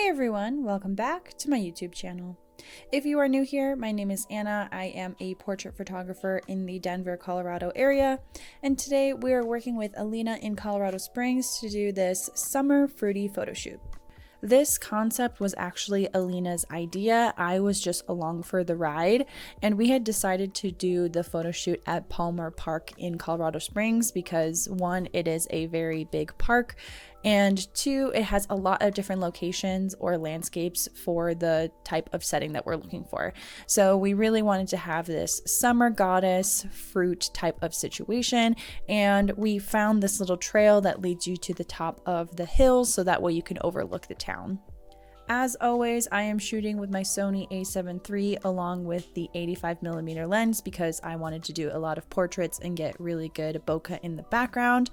Hey everyone, welcome back to my YouTube channel. If you are new here, my name is Anna. I am a portrait photographer in the Denver, Colorado area, and today we are working with Aleena in Colorado Springs to do this summer fruity photo shoot. This concept was actually Aleena's idea. I was just along for the ride, and we had decided to do the photo shoot at Palmer Park in Colorado Springs because one, it is a very big park, and two, it has a lot of different locations or landscapes for the type of setting that we're looking for. So we really wanted to have this summer goddess fruit type of situation, and we found this little trail that leads you to the top of the hills so that way you can overlook the town. As always, I am shooting with my Sony a7 III along with the 85mm lens because I wanted to do a lot of portraits and get really good bokeh in the background.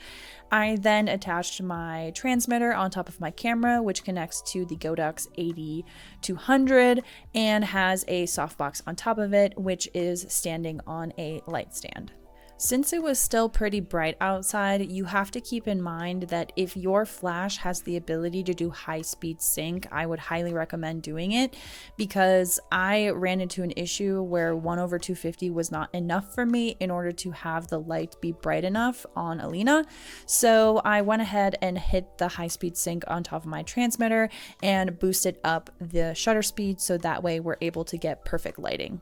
I then attached my transmitter on top of my camera, which connects to the Godox AD200 and has a softbox on top of it, which is standing on a light stand. Since it was still pretty bright outside, you have to keep in mind that if your flash has the ability to do high-speed sync, I would highly recommend doing it because I ran into an issue where 1/250 was not enough for me in order to have the light be bright enough on Aleena. So I went ahead and hit the high-speed sync on top of my transmitter and boosted up the shutter speed so that way we're able to get perfect lighting.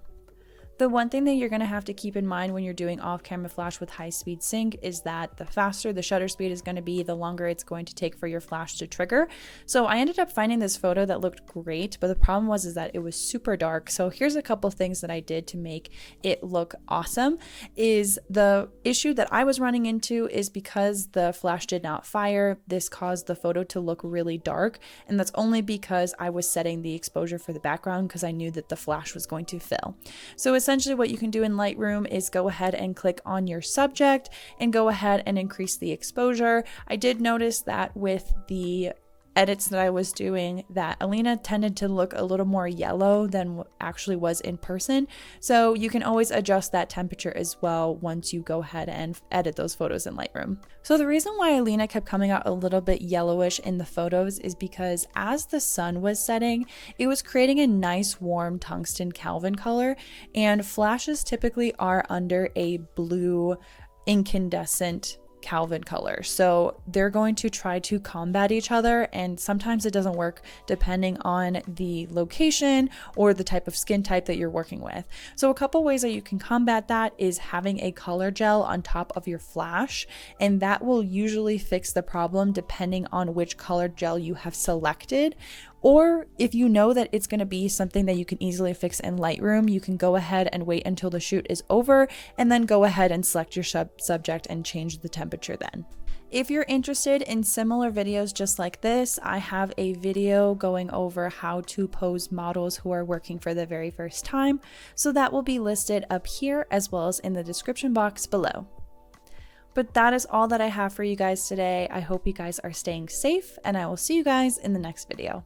The one thing that you're going to have to keep in mind when you're doing off-camera flash with high-speed sync is that the faster the shutter speed is going to be, the longer it's going to take for your flash to trigger. So I ended up finding this photo that looked great, but the problem was that it was super dark. So here's a couple things that I did to make it look awesome. Is the issue that I was running into is because the flash did not fire, this caused the photo to look really dark, and that's only because I was setting the exposure for the background because I knew that the flash was going to fill. So essentially what you can do in Lightroom is go ahead and click on your subject and go ahead and increase the exposure. I did notice that with the edits that I was doing that Aleena tended to look a little more yellow than what actually was in person. So you can always adjust that temperature as well once you go ahead and edit those photos in Lightroom. So the reason why Aleena kept coming out a little bit yellowish in the photos is because as the sun was setting, it was creating a nice warm tungsten Kelvin color, and flashes typically are under a blue incandescent Kelvin color. So they're going to try to combat each other, and sometimes it doesn't work depending on the location or the type of skin type that you're working with. So a couple ways that you can combat that is having a color gel on top of your flash, and that will usually fix the problem depending on which color gel you have selected. Or if you know that it's going to be something that you can easily fix in Lightroom, you can go ahead and wait until the shoot is over and then go ahead and select your subject and change the temperature then. If you're interested in similar videos just like this, I have a video going over how to pose models who are working for the very first time, so that will be listed up here as well as in the description box below. But that is all that I have for you guys today. I hope you guys are staying safe, and I will see you guys in the next video.